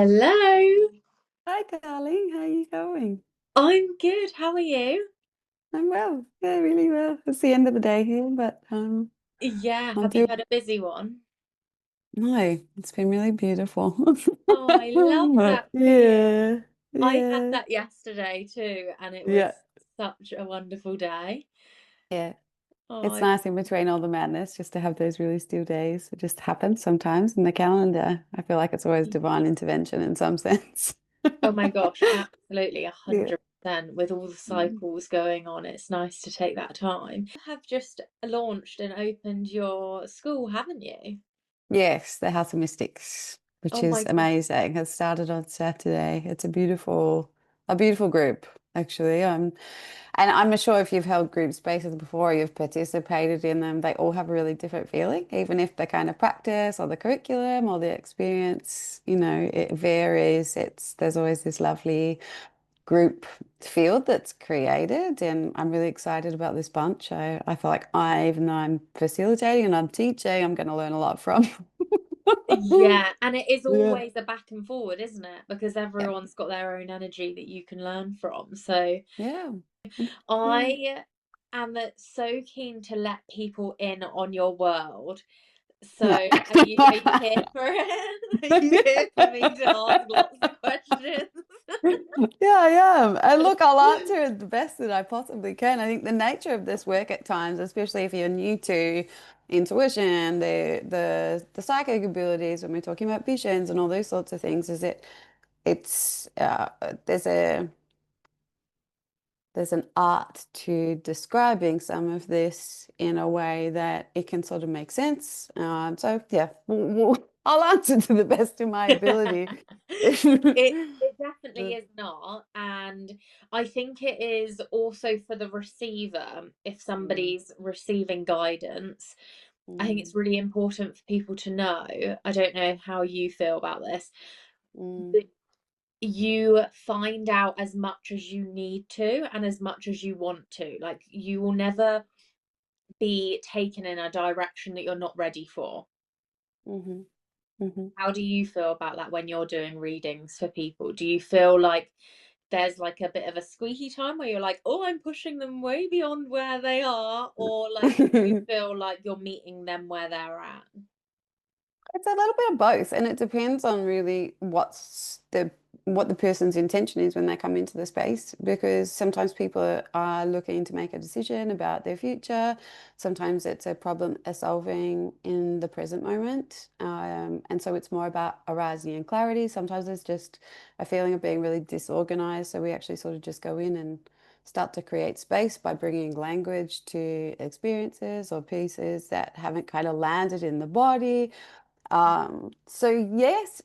Hello, Hi, darling. How are you going? I'm good. How are you? I'm well. Yeah, really well. It's the end of the day here, but Yeah, I'll have you do. had a busy one? No, it's been really beautiful. Oh, I love that for you. Yeah, I had yeah, that yesterday too, and it yeah, was such a wonderful day. yeah. Oh, It's nice in between all the madness just to have those really still days. It just happens sometimes in the calendar. I feel like it's always divine intervention in some sense. oh my gosh, absolutely Yeah. 100%. With all the cycles going on, it's nice to take that time. You have just launched and opened your school, haven't you? Yes, the House of Mystics, which Oh my is gosh. amazing, has started on Saturday. It's a beautiful group, actually. And I'm not sure if you've held group spaces before, or you've participated in them. They all have a really different feeling, even if the kind of practice or the curriculum or the experience, it varies. There's always this lovely group field that's created, and I'm really excited about this bunch. I feel like even though I'm facilitating and I'm teaching, I'm going to learn a lot from. Yeah, and it is Yeah. always a back and forward, isn't it? Because Yeah. everyone's got their own energy that you can learn from. So Yeah. Yeah. I am so keen to let people in on your world. So are you here for it? Are you here for me to ask lots of questions? Yeah, I am. And look, I'll answer it the best that I possibly can. I think the nature of this work at times, especially if you're new to intuition, the psychic abilities, when we're talking about visions and all those sorts of things, is it's there's an art to describing some of this in a way that it can sort of make sense. So yeah, I'll answer to the best of my ability. It definitely is not, and I think it is also for the receiver. If Mm, somebody's receiving guidance, I think it's mm, really important for people to know. I don't know how you feel about this, mm, that you find out as much as you need to and as much as you want to. Like, you will never be taken in a direction that you're not ready for. mhm, mhm. How do you feel about that when you're doing readings for people? Do you feel like there's like a bit of a squeaky time where you're like, oh, I'm pushing them way beyond where they are? Or like, do you feel like you're meeting them where they're at? It's a little bit of both, and it depends on really what the person's intention is when they come into the space, because sometimes people are looking to make a decision about their future. Sometimes it's a problem they're solving in the present moment. And so it's more about arising in clarity. Sometimes it's just a feeling of being really disorganized. So we actually sort of just go in and start to create space by bringing language to experiences or pieces that haven't kind of landed in the body. So yes,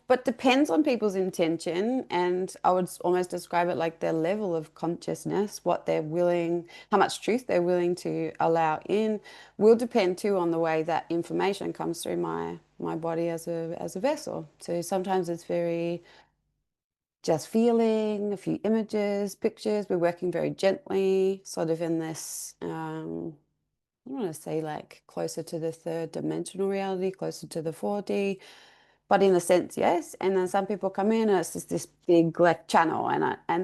but depends on people's intention, and I would almost describe it like their level of consciousness, what they're willing, how much truth they're willing to allow in, will depend too on the way that information comes through my body as a vessel. So sometimes it's very just feeling, a few images, pictures. We're working very gently, sort of in this. I want to say like closer to the third dimensional reality, closer to the 4D, but in a sense, yes. And then some people come in and it's just this big like channel,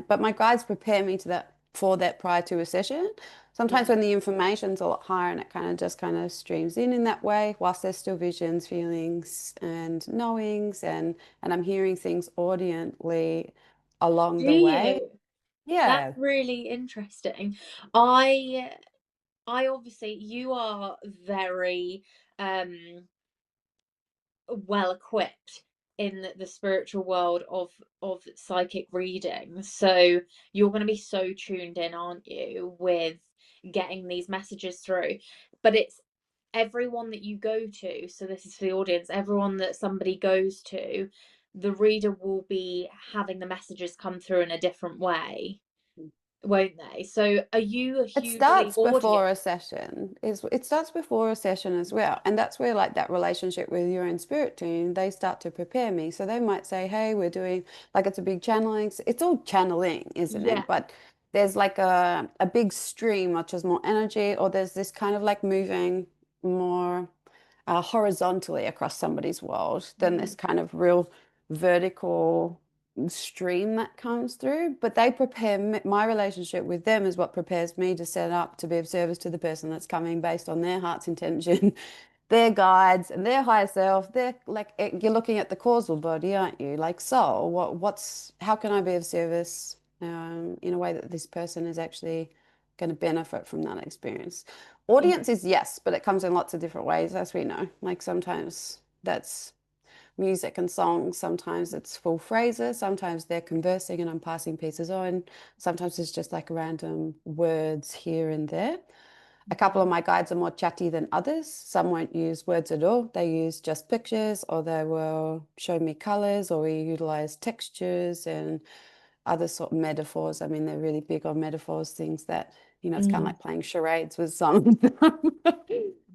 but my guides prepare me to that for that prior to a session. Sometimes Yeah. when the information's a lot higher and it kind of streams in that way, whilst there's still visions, feelings, and knowings, and I'm hearing things audiently along Do the way. you? That's Yeah. really interesting. I I obviously, you are very well equipped in the spiritual world of psychic reading. So you're going to be so tuned in, aren't you, with getting these messages through. But it's everyone that you go to. So this is for the audience. Everyone that somebody goes to, the reader will be having the messages come through in a different way, won't they? So are you It hugely starts audience? before a session. It starts before a session as well. And that's where like that relationship with your own spirit team, they start to prepare me. So they might say, hey, we're doing like it's a big channeling. It's all channeling, isn't Yeah. it? But there's like a big stream, which is more energy, or there's this kind of like moving more horizontally across somebody's world than this kind of real. vertical stream that comes through, but they prepare me, my relationship with them is what prepares me to set up to be of service to the person that's coming based on their heart's intention, their guides and their higher self. They're like you're looking at the causal body, aren't you? Like soul, what's how can I be of service in a way that this person is actually going to benefit from that experience? Audience is yes, but it comes in lots of different ways, as we know. Like sometimes that's music and songs. Sometimes it's full phrases. Sometimes they're conversing and I'm passing pieces on. Sometimes it's just like random words here and there. A couple of my guides are more chatty than others. Some won't use words at all. They use just pictures or they will show me colors or we utilize textures and other sort of metaphors. I mean, they're really big on metaphors, things that, it's kind of Mm. like playing charades with some of them.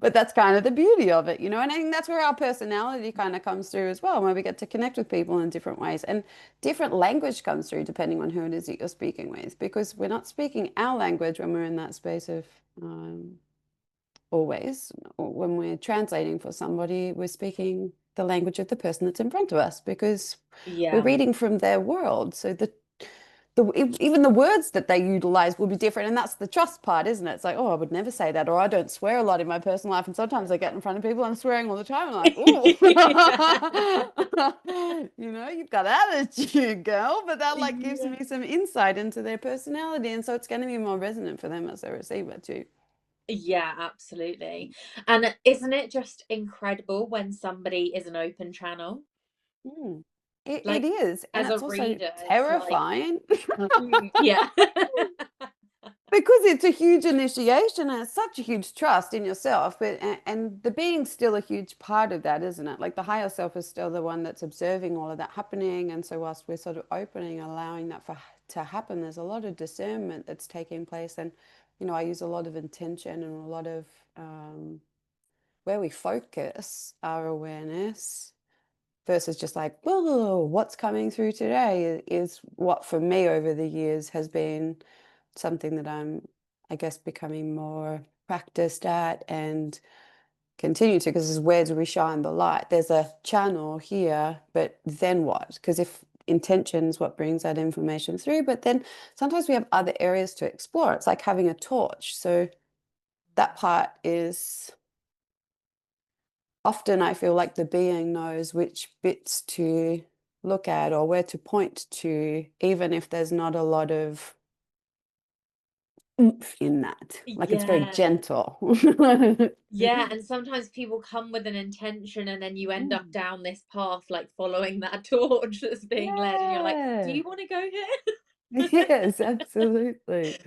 But that's kind of the beauty of it, And I think that's where our personality kind of comes through as well, where we get to connect with people in different ways. And different language comes through depending on who it is that you're speaking with, because we're not speaking our language when we're in that space of always. Or when we're translating for somebody, we're speaking the language of the person that's in front of us because we're Yeah. reading from their world. So even the words that they utilize will be different. And that's the trust part, isn't it? It's like, oh, I would never say that. Or I don't swear a lot in my personal life. And sometimes I get in front of people, I'm swearing all the time. I'm like, oh, you've got attitude, girl. But that like gives Yeah. me some insight into their personality. And so it's going to be more resonant for them as a receiver too. Yeah, absolutely. And isn't it just incredible when somebody is an open channel? Mm. It Like, is. And as a it's also reader, it's like, terrifying. yeah. Because it's a huge initiation and it's such a huge trust in yourself, but and the being's still a huge part of that, isn't it? Like the higher self is still the one that's observing all of that happening, and so whilst we're sort of opening, allowing that to happen, there's a lot of discernment that's taking place, and I use a lot of intention and a lot of where we focus our awareness versus just like, whoa, what's coming through today is what for me over the years has been something that I'm, I guess, becoming more practiced at and continue to, because where do we shine the light? There's a channel here, but then what? Because if intention is what brings that information through, but then sometimes we have other areas to explore. It's like having a torch. So that part is often I feel like the being knows which bits to look at or where to point to, even if there's not a lot of oomph in that. Like it's very Yeah. gentle. Yeah, and sometimes people come with an intention and then you end up Mm. down this path, like following that torch that's being led, and you're like, do Yeah. you want to go here? Yes, absolutely. Is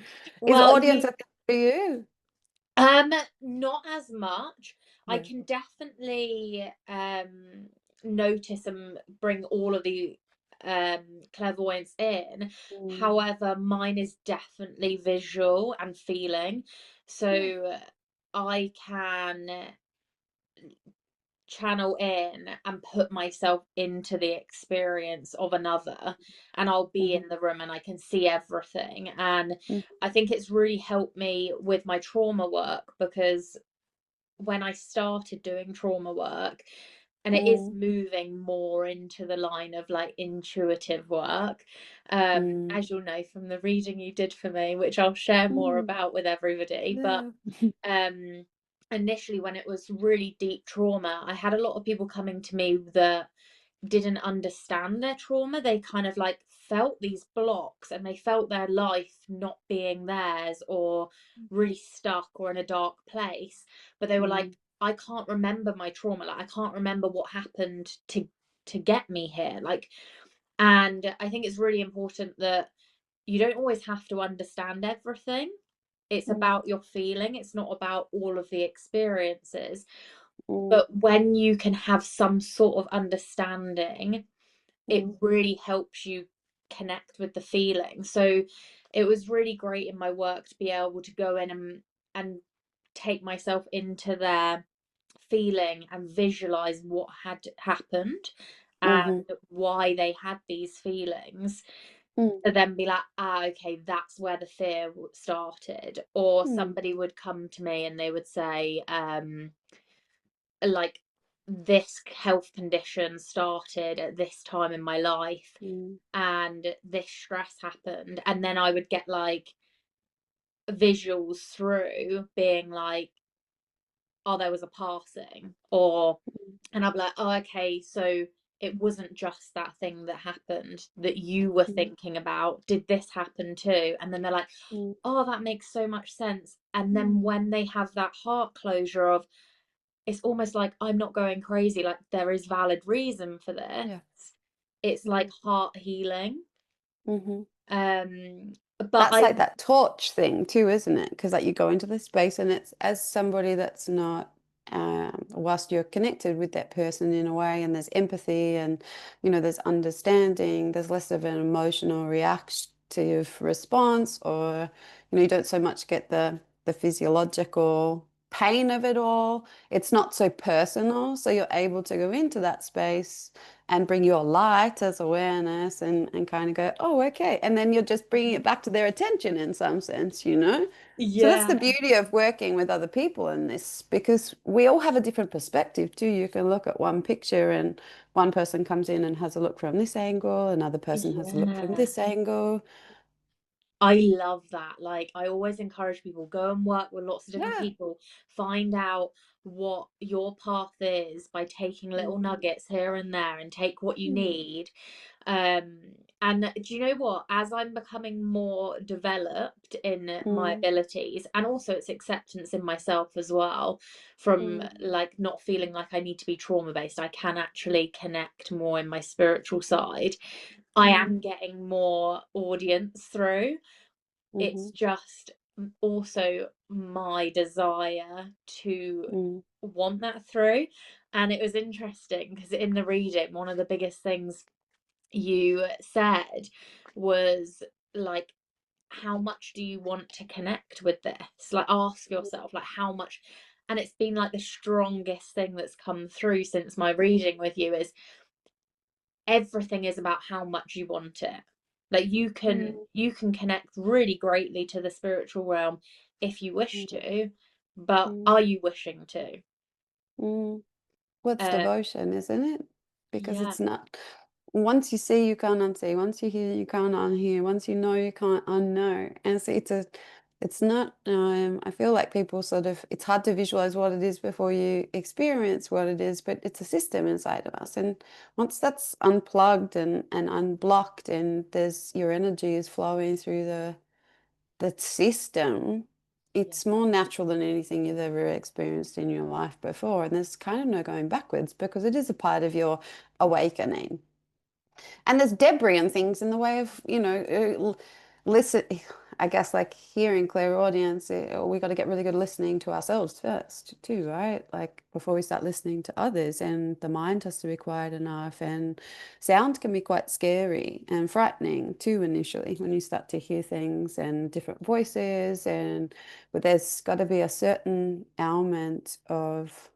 Well, audience a thing for you? not as much. I Yeah. can definitely notice and bring all of the clairvoyance in. Mm. However, mine is definitely visual and feeling. Yeah. So I can channel in and put myself into the experience of another, and I'll be Mhm. in the room and I can see everything. And Mhm. I think it's really helped me with my trauma work, because when I started doing trauma work, and it is Mm. moving more into the line of like intuitive work, Mm. as you'll know from the reading you did for me, which I'll share more Mm. about with everybody. But Yeah. um initially, when it was really deep trauma, I had a lot of people coming to me that didn't understand their trauma. They kind of like felt these blocks and they felt their life not being theirs, or really stuck or in a dark place. But they were like, Mm. I can't remember my trauma. Like, I can't remember what happened to get me here. Like, and I think it's really important that you don't always have to understand everything. It's Mm. about your feeling. It's not about all of the experiences. Mm. But when you can have some sort of understanding, it Mm. really helps you connect with the feeling. So it was really great in my work to be able to go in and take myself into their feeling and visualize what had happened Mhm. and why they had these feelings, Mm. to then be like, okay, that's where the fear started. Or Mm. somebody would come to me and they would say, like, this health condition started at this time in my life mm, and this stress happened, and then I would get like visuals through being like, oh, there was a passing, or mm, and I'd be like, oh, okay, so it wasn't just that thing that happened that you were mm, thinking about. Did this happen too? And then they're like, mm, oh, that makes so much sense. And then mm. when they have that heart closure of, it's almost like I'm not going crazy, like there is valid reason for this. Yeah. It's like Mm, heart healing. mhm. But That's I, like that torch thing too, isn't it? Because like you go into this space and it's as somebody that's not, whilst you're connected with that person in a way, and there's empathy and there's understanding, there's less of an emotional reactive response, or you don't so much get the physiological pain of it all. It's not so personal, so you're able to go into that space and bring your light as awareness and kind of go, oh, okay. And then you're just bringing it back to their attention in some sense. So that's the yeah, beauty of working with other people in this, because we all have a different perspective too. You can look at one picture and one person comes in and has a look from this angle, another person has a look from yeah. this angle. I love that. Like, I always encourage people, go and work with lots of different Yeah. people, find out what your path is by taking little Mm, nuggets here and there and take what you mm, need. Um, and do you know what? As I'm becoming more developed in my mm, abilities, and also it's acceptance in myself as well, from mm, like not feeling like I need to be trauma based, I can actually connect more in my spiritual side. I mm, am getting more audience through. It's mhm, just also my desire to mm, want that through. And it was interesting because in the reading, one of the biggest things you said was like, how much do you want to connect with this? Like, ask yourself, like, how much. And it's been like the strongest thing that's come through since my reading with you is everything is about how much you want it. Like mm, you can connect really greatly to the spiritual realm if you wish mm, to, but mm, are you wishing to? mm. What's uh devotion, isn't it? Because yeah, it's not, once you see, you can't unsee. Once you hear, you can't unhear. Once you know, you can't unknow. And so it's not, I feel like people sort of, it's hard to visualize what it is before you experience what it is, but it's a system inside of us. And once that's unplugged and unblocked and there's, your energy is flowing through the system, yeah, it's more natural than anything you've ever experienced in your life before. And there's kind of no going backwards because it is a part of your awakening. And there's debris and things in the way of, listen, I guess like hearing clairaudience, we got to get really good listening to ourselves first, too, right? Like before we start listening to others, and the mind has to be quiet enough. And sound can be quite scary and frightening too, initially, when you start to hear things and different voices. But there's got to be a certain element of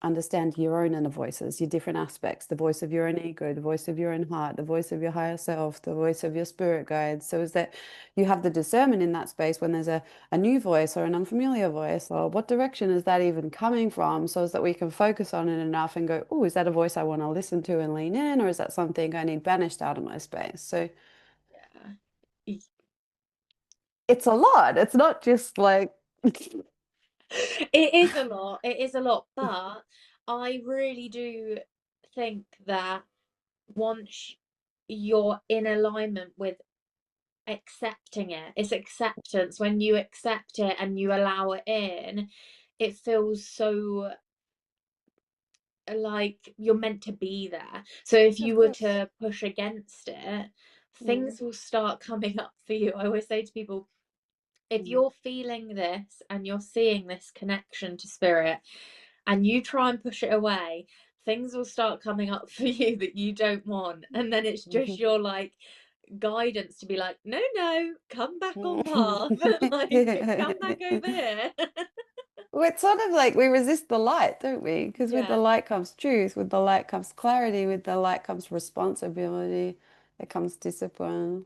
understand your own inner voices, your different aspects, the voice of your own ego, the voice of your own heart, the voice of your higher self, the voice of your spirit guides. So is that you have the discernment in that space when there's a new voice or an unfamiliar voice, or what direction is that even coming from, so as that we can focus on it enough and go, oh, is that a voice I want to listen to and lean in, or is that something I need banished out of my space? So yeah. it's a lot. It's not just like It is a lot, it is a lot, but I really do think that once you're in alignment with accepting it, it's acceptance. When you accept it and you allow it in, it feels so like you're meant to be there. So if of you were course. to push against it, Mm, things will start coming up for you. I always say to people, if mm, you're feeling this and you're seeing this connection to spirit and you try and push it away, things will start coming up for you that you don't want. And then it's just mhm. your like guidance to be like, no, no, come back on path. Like, come back Mm. over here. Well, it's sort of like we resist the light, don't we? Because with the Yeah. light comes truth, with the light comes clarity, with the light comes responsibility, it comes discipline,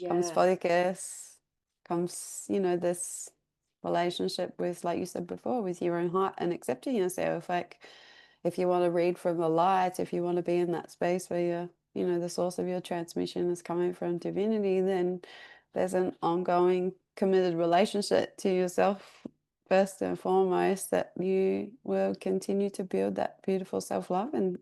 comes Yeah. focus, comes, this relationship with, like you said before, with your own heart and accepting yourself. Like, if you want to read from the light, if you want to be in that space where you're, the source of your transmission is coming from divinity, then there's an ongoing committed relationship to yourself first and foremost that you will continue to build that beautiful self-love, and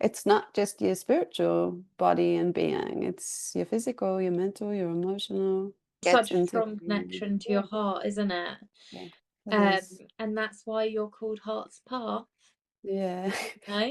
it's not just your spiritual body and being, it's your physical, your mental, your emotional gets Such a into strong connection to your heart, isn't it? yeah, it is. And that's why you're called Heart's Path, Yeah.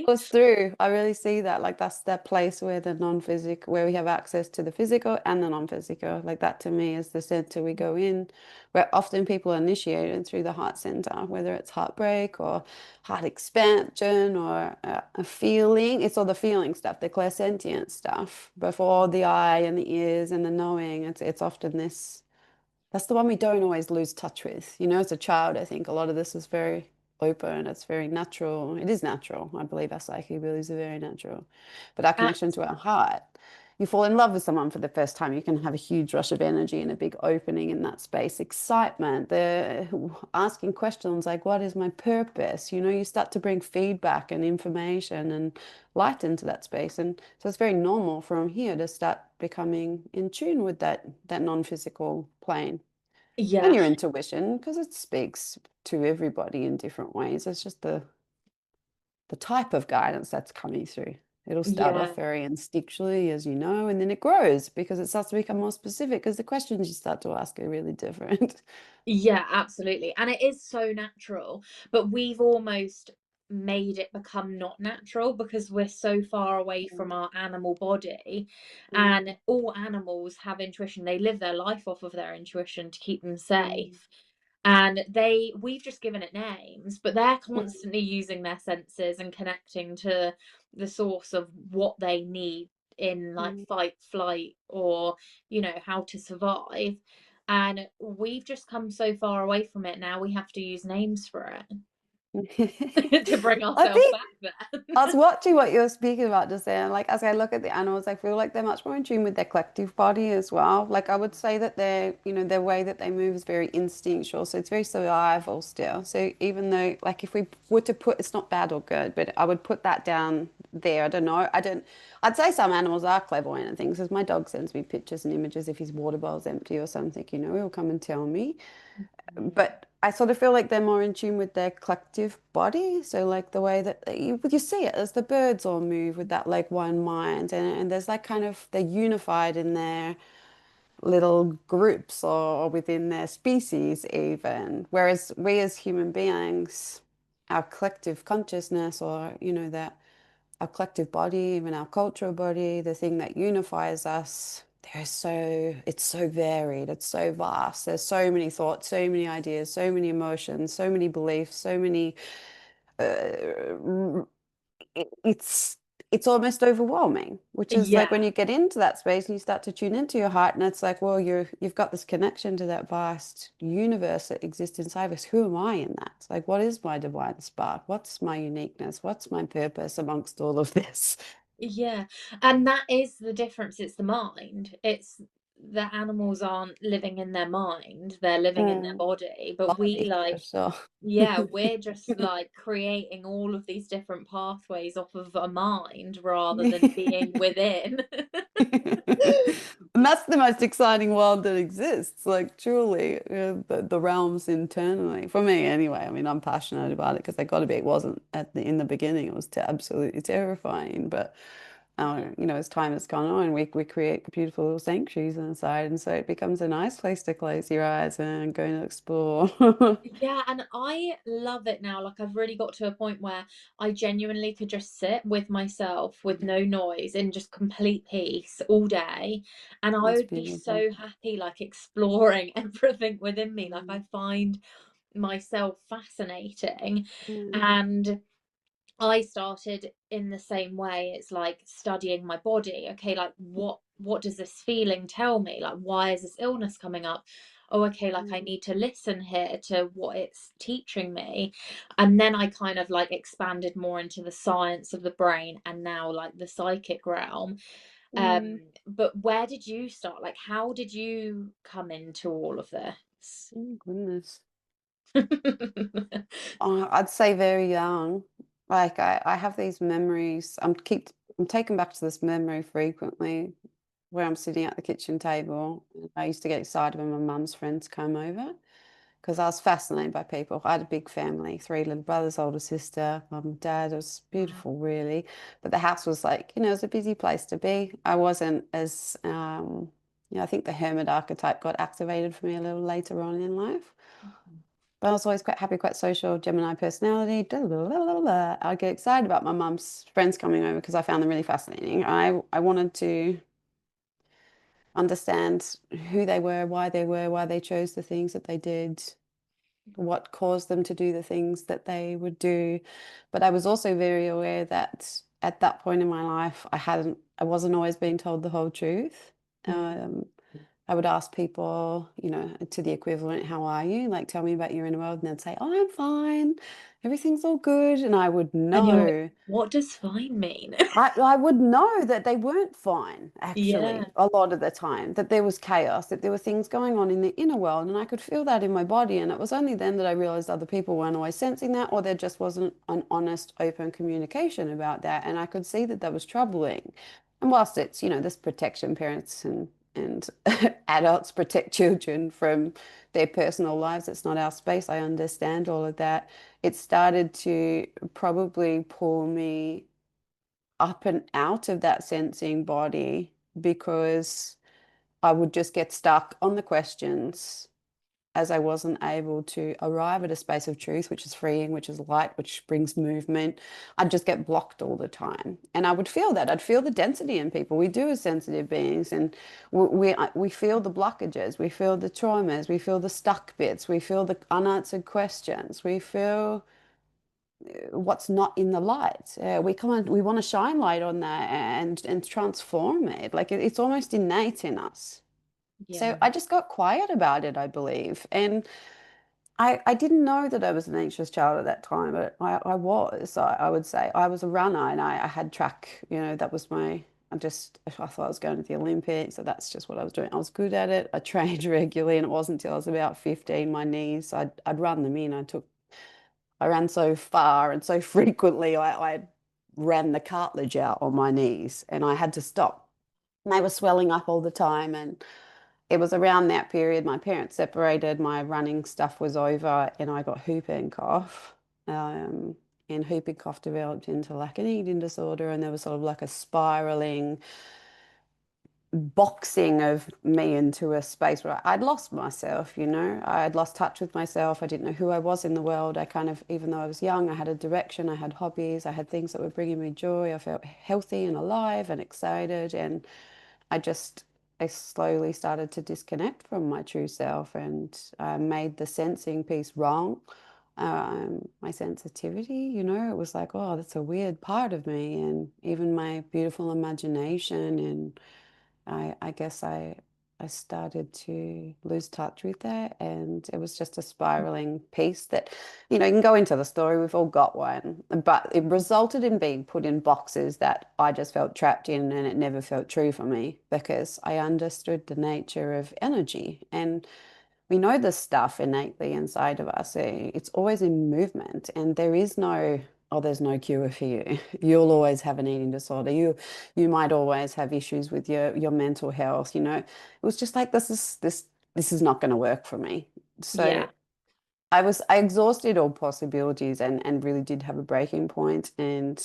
Well, it's right? through. I really see that. Like that's that place where the non-physical, where we have access to the physical and the non-physical. Like that to me is the center we go in, where often people are initiated through the heart center, whether it's heartbreak or heart expansion or a feeling. It's all the feeling stuff, the clairsentient stuff, before the eye and the ears and the knowing. It's often this. That's the one we don't always lose touch with. As a child, I think a lot of this is very open. It's very natural. It is natural. I believe our psyche abilities are very natural. But our connection to our heart, you fall in love with someone for the first time, you can have a huge rush of energy and a big opening in that space, excitement, the asking questions like, what is my purpose? You start to bring feedback and information and light into that space. And so it's very normal from here to start becoming in tune with that non-physical plane and Yeah, your intuition, because it speaks to everybody in different ways. It's just the type of guidance that's coming through. It'll start yeah. off very instinctually, as you know, and then it grows because it starts to become more specific because the questions you start to ask are really different. Yeah, absolutely. And it is so natural, but we've almost made it become not natural because we're so far away from our animal body. Mm, And all animals have intuition. They live their life off of their intuition to keep them mm, safe. And we've just given it names, but they're mm, constantly using their senses and connecting to the source of what they need in like mm. fight, flight, or, how to survive. And we've just come so far away from it now we have to use names for it to bring I ourselves think back I was there. watching what you were speaking about just then. Like, as I look at the animals, I feel like they're much more in tune with their collective body as well. Like, I would say that their way that they move is very instinctual. So it's very survival still. So even though, like, if we were to put, it's not bad or good, but I would put that down there. I don't know. I'd say some animals are clairvoyant and things. As my dog sends me pictures and images if his water bowl's empty or something, he'll come and tell me, but I sort of feel like they're more in tune with their collective body. So like the way that you see it as the birds all move with that like one mind, and there's like kind of they're unified in their little groups or within their species even. Whereas we as human beings, our collective consciousness or that our collective body, even our cultural body, the thing that unifies us, it's so varied, it's so vast. There's so many thoughts, so many ideas, so many emotions, so many beliefs, so many uh, it's almost overwhelming, which is like Yeah, when you get into that space and you start to tune into your heart, and it's like, well, you've got this connection to that vast universe that exists inside of us. Who am I in that? It's like, what is my divine spark? What's my uniqueness? What's my purpose amongst all of this? yeah. And that is the difference. It's the mind. It's the animals aren't living in their mind, they're living in their Mm, body. But we body for sure. yeah, we're just like creating all of these different pathways off of a mind rather than being within. And that's the most exciting world that exists, like truly, the realms internally. For me, anyway. I mean, I'm passionate about it because I got to be. It wasn't in the beginning. It was absolutely terrifying. But as time has gone on, we create beautiful little sanctuaries inside, and so it becomes a nice place to close your eyes and go and explore. Yeah, and I love it now. Like I've really got to a point where I genuinely could just sit with myself with no noise in just complete peace all day. And I That's would be beautiful. so happy like exploring everything within me. Like Mm, I find myself fascinating. mm, And I started in the same way. It's like studying my body. Okay, like what does this feeling tell me? Like why is this illness coming up? Oh, okay, like I mm, need to listen here to what it's teaching me. And then I kind of like expanded more into the science of the brain and now like the psychic realm. mm. But where did you start? Like how did you come into all of this? Oh, goodness. I'd say very young. Like I have these memories. I'm taken back to this memory frequently where I'm sitting at the kitchen table. I used to get excited when my mum's friends come over because I was fascinated by people. I had a big family, three little brothers, older sister, mum, dad. It was Wow. beautiful, really. But the house was like, it was a busy place to be. I wasn't as, I think the hermit archetype got activated for me a little later on in life. But I was always quite happy, quite social, Gemini personality. Blah, blah, blah, blah, blah. I'd get excited about my mum's friends coming over because I found them really fascinating. I wanted to understand who they were, why they chose the things that they did, what caused them to do the things that they would do. But I was also very aware that at that point in my life, I wasn't always being told the whole truth. Mm. Um, I would ask people, to the equivalent, how are you? Like, tell me about your inner world. And they'd say, oh, I'm fine. Everything's all good. And I would And you're like, know. what does fine mean? I would know that they weren't fine, Yeah. actually, a lot of the time, that there was chaos, that there were things going on in the inner world, and I could feel that in my body. And it was only then that I realized other people weren't always sensing that, or there just wasn't an honest, open communication about that. And I could see that that was troubling. And whilst it's, this protection, parents and adults protect children from their personal lives, it's not our space. I understand all of that. It started to probably pull me up and out of that sensing body because I would just get stuck on the questions as I wasn't able to arrive at a space of truth, which is freeing, which is light, which brings movement. I'd just get blocked all the time. And I would feel that. I'd feel the density in people. We do as sensitive beings, and we feel the blockages, we feel the traumas, we feel the stuck bits, we feel the unanswered questions, we feel what's not in the light. We want to shine light on that and transform it. Like it's almost innate in us. So Yeah. I just got quiet about it, I believe. And I didn't know that I was an anxious child at that time, but I was. I would say I was a runner and I had track, that was I thought I was going to the Olympics, so that's just what I was doing. I was good at it. I trained regularly, and it wasn't until I was about 15, my knees, I'd run them in. I ran so far and so frequently, I ran the cartilage out on my knees and I had to stop. And they were swelling up all the time. And it was around that period my parents separated, my running stuff was over, and I got whooping cough. Um, and whooping cough developed into like an eating disorder, and there was sort of like a spiraling boxing of me into a space where I'd lost myself, I'd lost touch with myself. I didn't know who I was in the world. I kind of, even though I was young, I had a direction, I had hobbies, I had things that were bringing me joy. I felt healthy and alive and excited. And I just, I slowly started to disconnect from my true self and made the sensing piece wrong. My sensitivity, it was like, oh, that's a weird part of me. And even my beautiful imagination and I guess I started to lose touch with that, and it was just a spiraling piece that, you can go into the story, we've all got one, but it resulted in being put in boxes that I just felt trapped in, and it never felt true for me because I understood the nature of energy. And we know this stuff innately inside of us. It's always in movement, and there is no, oh, there's no cure for you. You'll always have an eating disorder. You might always have issues with your mental health. It was just like this is not going to work for me. So Yeah. I exhausted all possibilities and really did have a breaking point. And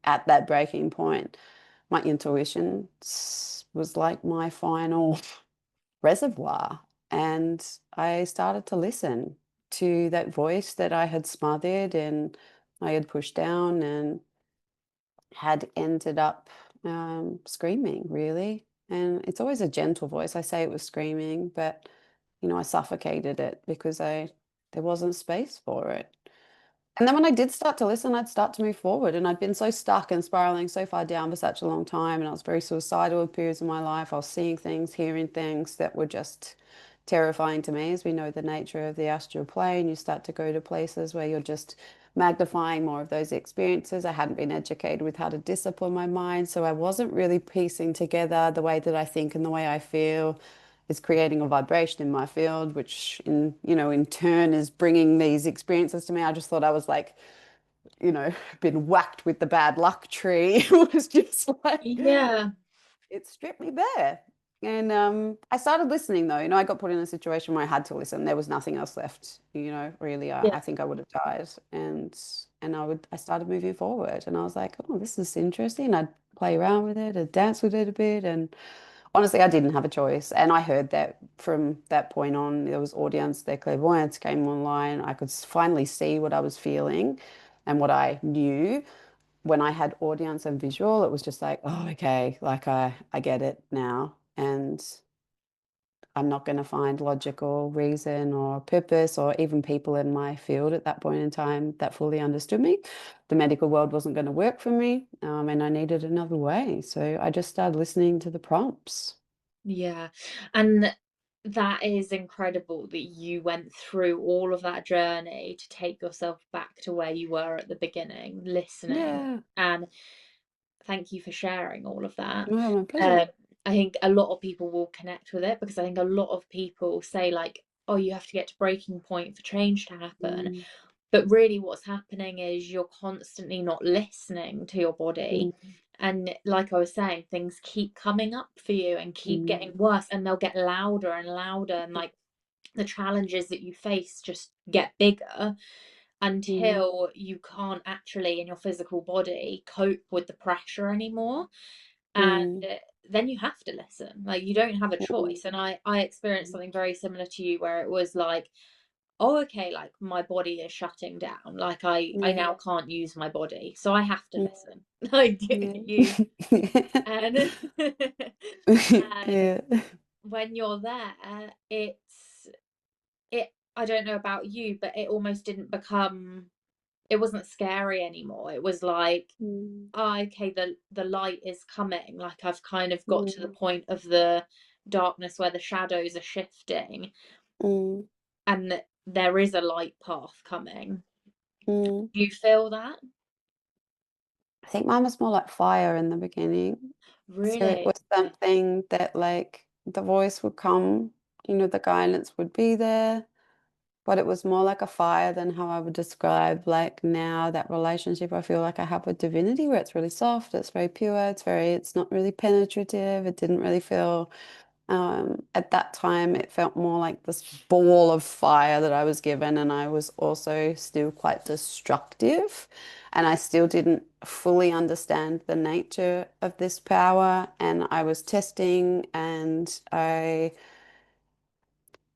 at that breaking point, my intuition was like my final reservoir. And I started to listen to that voice that I had smothered and I had pushed down and had ended up screaming, really. And it's always a gentle voice. I say it was screaming, but I suffocated it because there wasn't space for it. And then when I did start to listen, I'd start to move forward. And I'd been so stuck and spiraling so far down for such a long time. And I was very suicidal in periods of my life. I was seeing things, hearing things that were just terrifying to me. As we know the nature of the astral plane, you start to go to places where you're just magnifying more of those experiences. I hadn't been educated with how to discipline my mind. So I wasn't really piecing together the way that I think and the way I feel is creating a vibration in my field, which in turn is bringing these experiences to me. I just thought I was like you know, been whacked with the bad luck tree. It was just like Yeah. it stripped me bare. And I started listening though. I got put in a situation where I had to listen. There was nothing else left. Really, Yeah. I think I would have died. I started moving forward, and I was like, oh, this is interesting. I'd play around with it, I'd dance with it a bit, and honestly, I didn't have a choice. And I heard that from that point on, there was audience, their clairvoyance came online. I could finally see what I was feeling and what I knew when I had audience and visual, it was just like, oh, okay, like I get it now. And I'm not going to find logical reason or purpose or even people in my field at that point in time that fully understood me. The medical world wasn't going to work for me, and I needed another way. So I just started listening to the prompts. Yeah. And that is incredible that you went through all of that journey to take yourself back to where you were at the beginning, listening. Yeah. And thank you for sharing all of that. Oh, my pleasure. Um, I think a lot of people will connect with it because I think a lot of people say, like, oh, you have to get to breaking point for change to happen. Mm, But really, what's happening is you're constantly not listening to your body. mm, And like I was saying, things keep coming up for you and keep getting mm, worse, and they'll get louder and louder. And like the challenges that you face just get bigger mm, until you can't actually, in your physical body, cope with the pressure anymore. And mm, then you have to listen. Like you don't have a mm, choice. And I experienced something very similar to you where it was like, oh, okay, like my body is shutting down, like I yeah. now can't use my body, so I have to Mm, listen. Like you. yeah. And and Yeah. when you're there, it I don't know about you, but it almost didn't become, it wasn't scary anymore. It was like, Mm, oh, okay, the light is coming, like I've kind of got to the mm, point of the darkness where the shadows are shifting, mm, and there is a light path coming. mm. Do you feel that? I think mine was more like fire in the beginning. So it Really? was something that like the voice would come, the guidance would be there, but it was more like a fire than how I would describe like now that relationship I feel like I have with divinity where it's really soft, it's very pure, it's not really penetrative. It didn't really feel at that time, it felt more like this ball of fire that I was given, and I was also still quite destructive, and I still didn't fully understand the nature of this power, and I was testing, and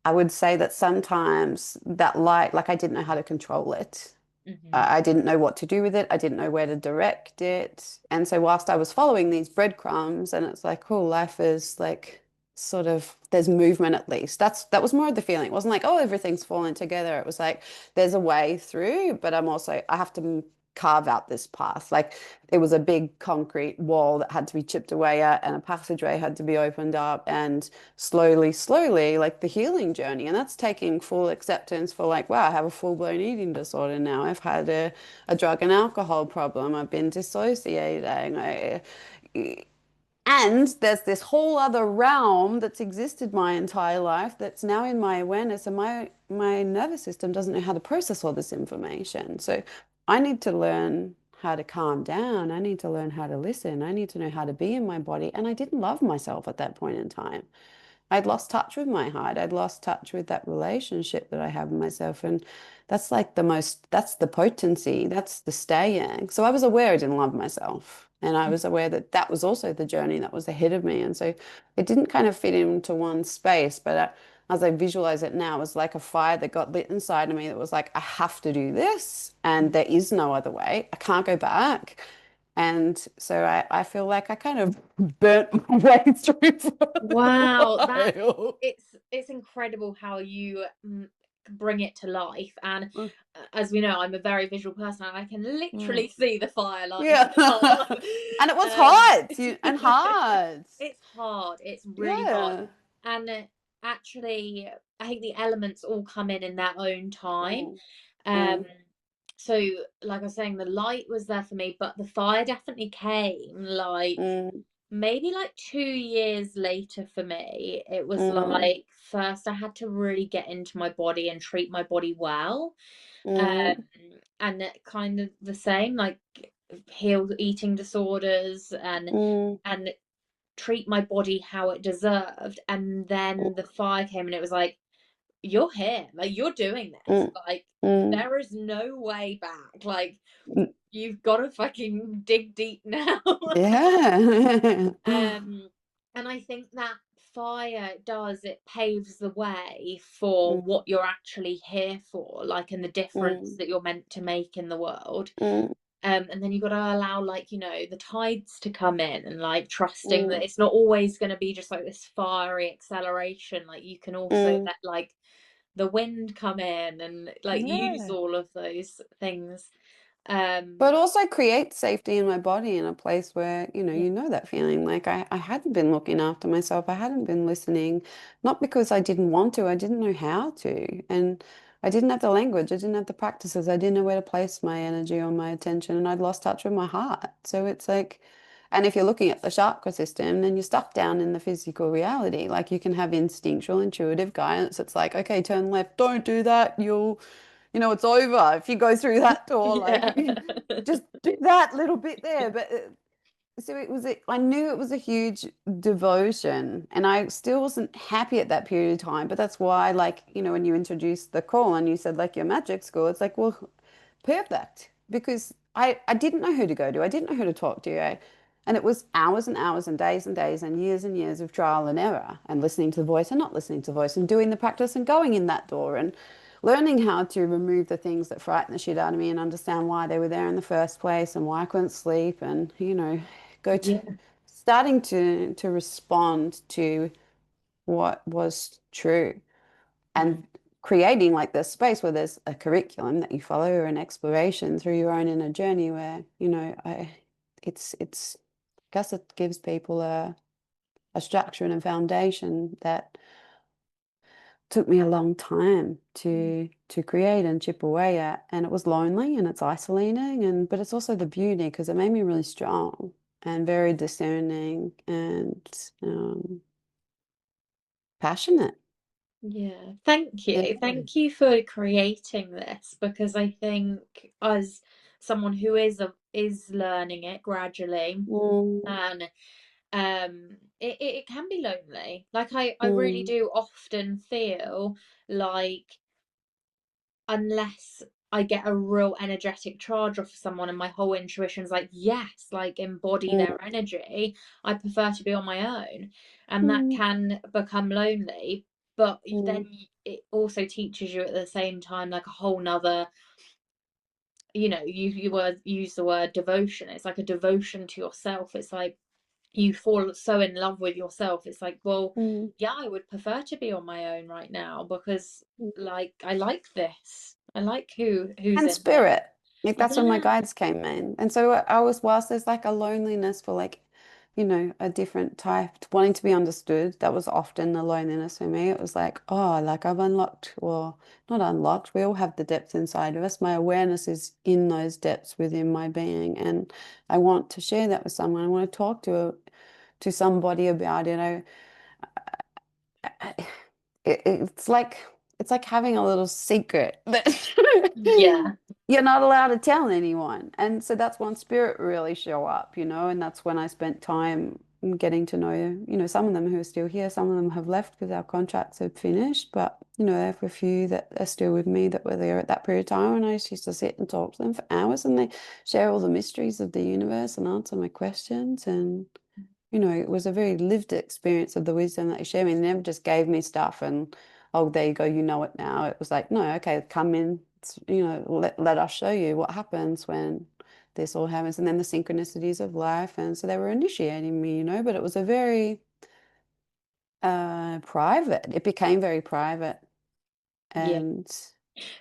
I would say that sometimes that light, like I didn't know how to control it. Hmm. I didn't know what to do with it. I didn't know where to direct it. And so whilst I was following these breadcrumbs and it's like, oh, life is like sort of there's movement at least. That was more of the feeling. It wasn't like, oh, everything's falling together. It was like there's a way through, but I have to carve out this path. Like it was a big concrete wall that had to be chipped away at and a passageway had to be opened up and slowly, slowly, like the healing journey. And that's taking full acceptance for like, wow, I have a full-blown eating disorder now. I've had a drug and alcohol problem. I've been dissociating. And there's this whole other realm that's existed my entire life that's now in my awareness, and my nervous system doesn't know how to process all this information. So I need to learn how to calm down. I need to learn how to listen. I need to know how to be in my body. And I didn't love myself at that point in time. I'd lost touch with my heart. I'd lost touch with that relationship that I have with myself. And that's the potency, that's the staying. So I was aware I didn't love myself. And I was aware that that was also the journey that was ahead of me. And so it didn't kind of fit into one space. But as I visualize it now, it was like a fire that got lit inside of me that was like, I have to do this. And there is no other way. I can't go back. And so I feel like I kind of burnt my way through for a little Wow, that while. it's incredible how you bring it to life. And Mm, as we know, I'm a very visual person, and I can mm. literally see the fire lighting Yeah. up. And it was Um, hot and hard. it's hard. It's really hard. Yeah. And actually, I think the elements all come in their own time. Mm, Um, mm, so like I was saying, the light was there for me, but the fire definitely came like mm. maybe like 2 years later for me, it was Mm, like first I had to really get into my body and treat my body well. mm, And it kind of the same, like heal eating disorders mm, and treat my body how it deserved. And then the fire came and it was like, you're here, like you're doing this. mm, Like mm, there is no way back. Like mm. you've got to fucking dig deep now. Yeah. Um, and I think that fire does, it paves the way for Mm, what you're actually here for, like, and the difference mm, that you're meant to make in the world. mm, And then you got to allow, like, the tides to come in and like trusting that mm, it's not always going to be just like this fiery acceleration. Like, you can also mm. let like the wind come in and like use Yeah. all of those things. But Um, also create safety in my body in a place where, yeah, you know that feeling. Like I hadn't been looking after myself. I hadn't been listening, not because I didn't want to, I didn't know how to. And I didn't have the language, I didn't have the practices, I didn't know where to place my energy or my attention, and I'd lost touch with my heart. So it's like, and if you're looking at the chakra system, then you're stuck down in the physical reality. Like you can have instinctual, intuitive guidance. It's like, okay, turn left, don't do that. It's over if you go through that door. Like, yeah, just do that little bit there. But so it was, I knew it was a huge devotion, and I still wasn't happy at that period of time. But that's why, like, when you introduced the call and you said, like, your magic school, it's like, well, perfect. Because I didn't know who to go to, I didn't know who to talk to. And it was hours and hours and days and years of trial and error and listening to the voice and not listening to the voice and doing the practice and going in that door and learning how to remove the things that frighten the shit out of me and understand why they were there in the first place and why I couldn't sleep and go to yeah, starting to respond to what was true mm, and creating like this space where there's a curriculum that you follow or an exploration through your own inner journey where it's I guess it gives people a structure and a foundation that took me a long time to create and chip away at, and it was lonely and it's isolating, but it's also the beauty because it made me really strong and very discerning and passionate. yeah. Thank Yeah. you. Thank you for creating this because I think as someone who is learning it gradually, Mm, and it can be lonely. Like I really mm, do often feel like unless I get a real energetic charge off of someone and my whole intuition's like, yes, like embody mm, their energy, I prefer to be on my own. And that mm, can become lonely. But then mm, it also teaches you at the same time, like a whole nother, use the word devotion. It's like a devotion to yourself. It's like you fall so in love with yourself. It's like, well, mm. yeah, I would prefer to be on my own right now because Mm. like I like this. I like who's And in here. spirit. Like that's when my Yeah. guides came in. And so whilst there's like a loneliness for like, a different type, wanting to be understood, that was often the loneliness for me. It was like, oh, like I've unlocked, or not unlocked, we all have the depths inside of us. My awareness is in those depths within my being. And I want to share that with someone. I want to talk to somebody about it. I- it's like having a little secret that Yeah. you're not allowed to tell anyone. And so that's when spirit really show up, and that's when I spent time getting to know, some of them who are still here, some of them have left because our contracts have finished, but there are a few that are still with me that were there at that period of time, and I just used to sit and talk to them for hours, and they share all the mysteries of the universe and answer my questions. And it was a very lived experience of the wisdom that he shared me. They never just gave me stuff and, oh, there you go, you know it now. It was like, no, okay, come in, let us show you what happens when this all happens. And then the synchronicities of life. And so they were initiating me, but it was a very private, it became very private. Yeah. And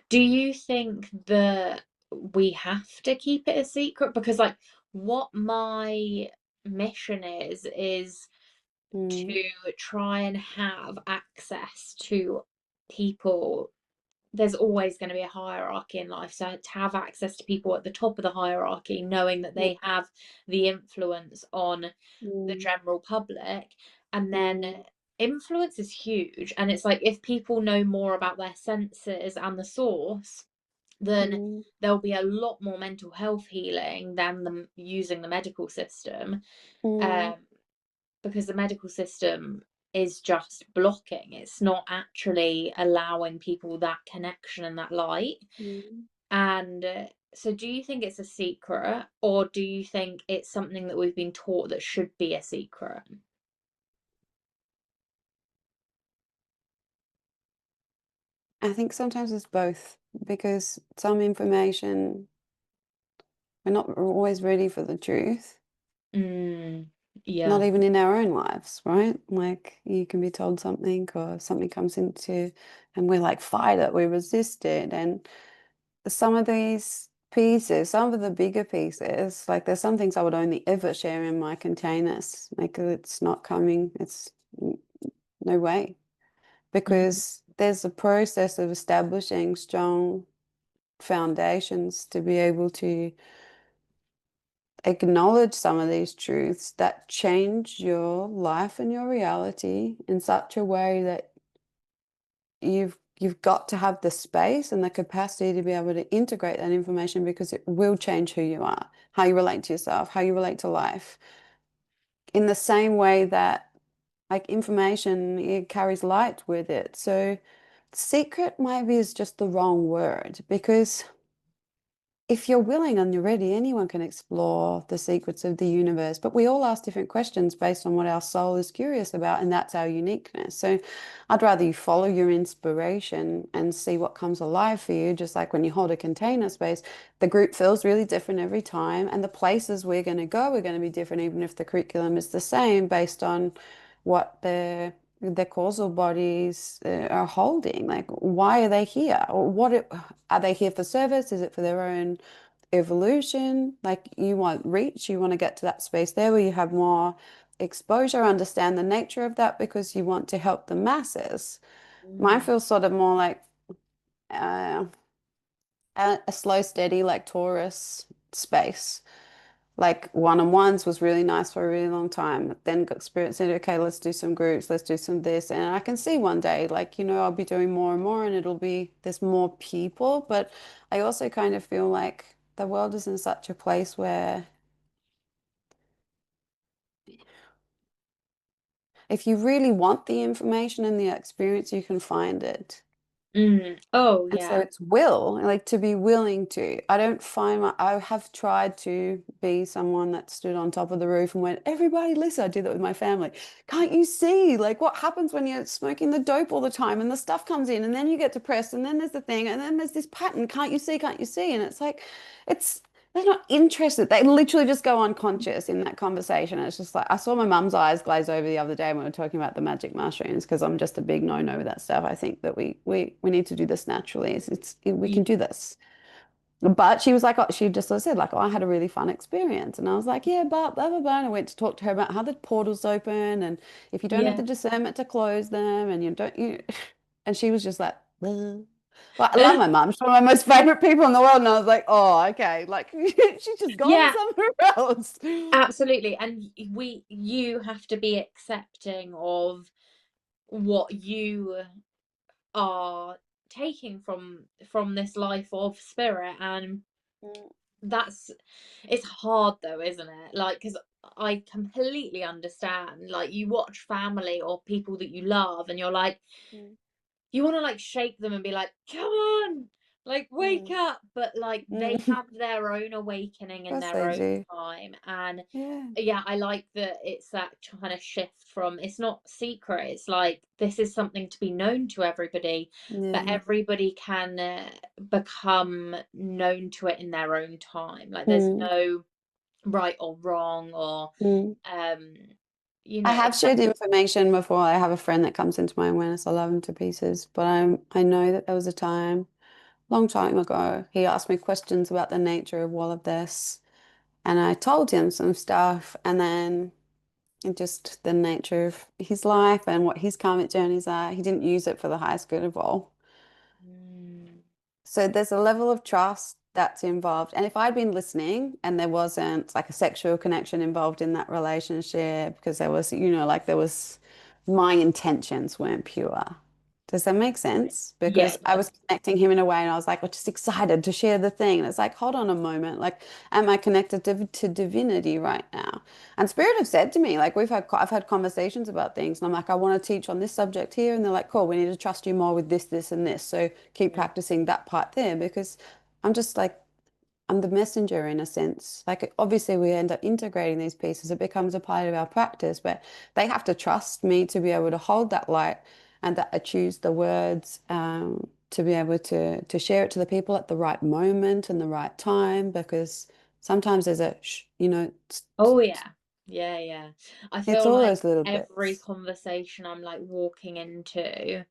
Do you think that we have to keep it a secret? Because like what my mission is mm, to try and have access to people there's always going to be a hierarchy in life. So to have access to people at the top of the hierarchy, knowing that Mm, they have the influence on the mm, general public, and then mm, influence is huge. And it's like if people know more about their senses and the source, then mm, there'll be a lot more mental health healing than them using the medical system. mm, Um, because the medical system is just blocking. It's not actually allowing people that connection and that light. mm. And so, do you think it's a secret, or do you think it's something that we've been taught that should be a secret? I think sometimes it's both because some information, we're not always ready for the truth, Mm, not yeah. even in our own lives, right? Like you can be told something or something comes into, and we're like, fight it, we resist it. And some of these pieces, some of the bigger pieces, like there's some things I would only ever share in my containers. Like it's not coming, it's no way. Mm, Because there's a process of establishing strong foundations to be able to acknowledge some of these truths that change your life and your reality in such a way that you've got to have the space and the capacity to be able to integrate that information because it will change who you are, how you relate to yourself, how you relate to life. In the same way that like information, it carries light with it. So secret maybe is just the wrong word because if you're willing and you're ready, anyone can explore the secrets of the universe. But we all ask different questions based on what our soul is curious about, and that's our uniqueness. So I'd rather you follow your inspiration and see what comes alive for you. Just like when you hold a container space, the group feels really different every time, and the places we're going to go are going to be different, even if the curriculum is the same based on what their causal bodies are holding. Like, why are they here? Or are they here for service? Is it for their own evolution? Like, you want reach, you want to get to that space there where you have more exposure, understand the nature of that because you want to help the masses. Mine mm, feels sort of more like uh, a slow, steady, like Taurus space. Like one-on-ones was really nice for a really long time. Then got spirit said, okay, let's do some groups, let's do some this. And I can see one day, like, I'll be doing more and more and it'll be there's more people. But I also kind of feel like the world is in such a place where if you really want the information and the experience, you can find it. mm. Oh, And so yeah. it's will, like to be willing to. I don't find I have tried to be someone that stood on top of the roof and went, everybody, listen, I did that with my family. Can't you see like what happens when you're smoking the dope all the time and the stuff comes in and then you get depressed and then there's the thing and then there's this pattern. Can't you see? Can't you see? And it's like, it's they're not interested. They literally just go unconscious in that conversation. It's just like I saw my mum's eyes glaze over the other day when we were talking about the magic mushrooms because I'm just a big no-no with that stuff. I think that we need to do this naturally. We Yeah. can do this. But she was like, oh, she just sort of said, like, oh, I had a really fun experience. And I was like, yeah, but blah, blah, blah. And I went to talk to her about how the portals open and if you don't have Yeah. the discernment to close them and and she was just like, well, I love my mum. She's one of my most favorite people in the world. And I was like, oh, okay. Like, she's just gone Yeah, somewhere else. absolutely. And you have to be accepting of what you are taking from this life of spirit. And that's it's hard though, isn't it? Like, because I completely understand, like, you watch family or people that you love and you're like, Mm, you want to like shake them and be like, come on, like wake mm, up, but like they mm. have their own awakening Of in course their they own do. time. And Yeah. yeah, I like that it's that kind of shift from, it's not secret, it's like this is something to be known to everybody, but Yeah. everybody can become known to it in their own time. Like there's Mm, no right or wrong, or mm. um I it's have that. shared information before. I have a friend that comes into my awareness. I love him to pieces, but I know that there was a time, long time ago, he asked me questions about the nature of all of this, and I told him some stuff, and then just the nature of his life and what his karmic journeys are. He didn't use it for the highest good of all. So there's a level of trust that's involved. And if I'd been listening and there wasn't like a sexual connection involved in that relationship, because there was, like there was, my intentions weren't pure. Does that make sense? Yeah, Because I was connecting him in a way and I was like, just excited to share the thing. And it's like, hold on a moment. Like, am I connected to divinity right now? And Spirit have said to me, like, I've had conversations about things and I'm like, I want to teach on this subject here. And they're like, cool, we need to trust you more with this, this, and this. So keep yeah. practicing that part there because I'm just like, I'm the messenger in a sense. Like, obviously, we end up integrating these pieces. It becomes a part of our practice, but they have to trust me to be able to hold that light and that I choose the words to be able to share it to the people at the right moment and the right time. Because sometimes there's a, Oh yeah. Yeah, yeah. I it's feel all like those little every bits. conversation I'm like walking into,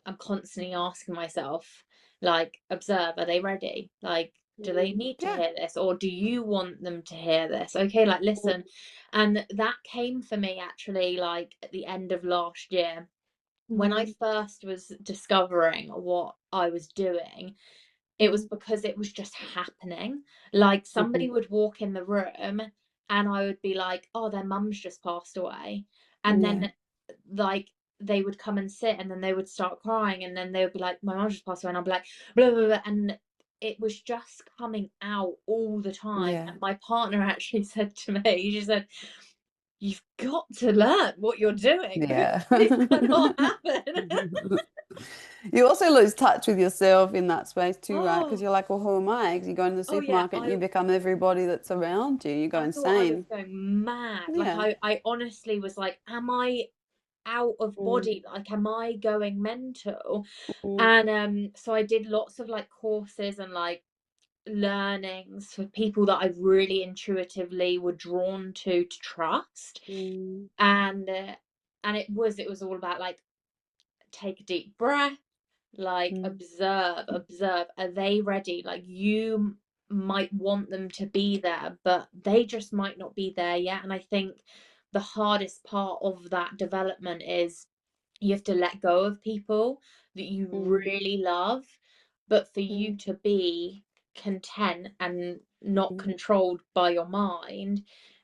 I'm constantly asking myself, like, observe, are they ready? Like, do they need to Yeah. hear this? Or do you want them to hear this? Okay, like listen. And that came for me actually like at the end of last year when I Mm, first was discovering what I was doing. It was because it was just happening. Like mhm. somebody would walk in the room and I would be like, oh, their mum's just passed away. And Yeah. then like they would come and sit and then they would start crying and then they would be like, my mum's just passed away. And I'd be like, blah, blah, blah. And it was just coming out all the time. Yeah. And my partner actually said to me, she said, you've got to learn what you're doing because Yeah. this cannot happen. You also lose touch with yourself in that space too, right? Because Oh, you're like, well, who am I? Because you go into the oh yeah. supermarket and you become everybody that's around you. You go I thought I was insane. going mad. Like Yeah. I honestly was like, am I out of Mm, body? Like, am I going mental? mm, And so I did lots of like courses and like learnings for people that I really intuitively were drawn to trust. mm, And it was all about like take a deep breath, like mm, observe, are they ready? Like you might want them to be there but they just might not be there yet. And I think the hardest part of that development is you have to let go of people that you mm, really love, but for you mm, to be content and not mm, controlled by your mind,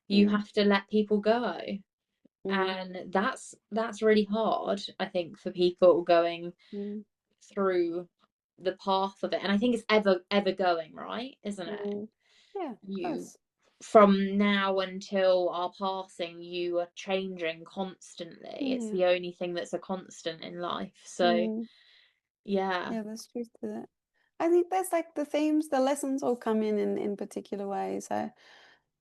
you mm, have to let people go. mm, And that's really hard, I think, for people going mm, through the path of it. And I think it's ever going, right? Isn't it? mm. Yeah, of You course. from now until our passing, you are changing constantly. It's Yeah. the only thing that's a constant in life. So Mm. yeah. Yeah, there's truth to that. I think there's like the themes, the lessons all come in particular ways.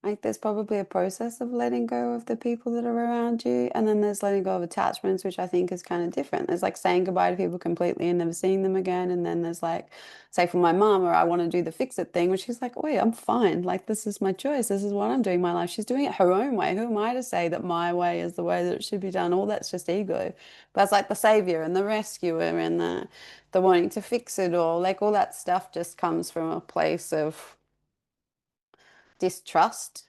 Like there's probably a process of letting go of the people that are around you, and then there's letting go of attachments, which I think is kind of different. There's like saying goodbye to people completely and never seeing them again, and then there's like, say for my mom, or I want to do the fix it thing, which she's like, wait, I'm fine. Like this is my choice. This is what I'm doing in my life. She's doing it her own way. Who am I to say that my way is the way that it should be done? All that's just ego. But it's like the savior and the rescuer and the wanting to fix it all, like all that stuff just comes from a place of distrust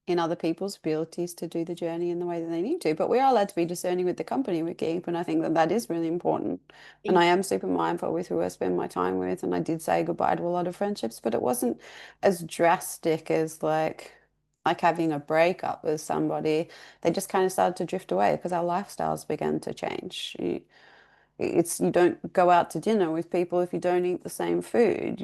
in other people's abilities to do the journey in the way that they need to. But we are allowed to be discerning with the company we keep, and I think that that is really important. And I Yeah. am super mindful with who I spend my time with, and I did say goodbye to a lot of friendships, but it wasn't as drastic as like having a breakup with somebody. They just kind of started to drift away because our lifestyles began to change. You don't go out to dinner with people if you don't eat the same food.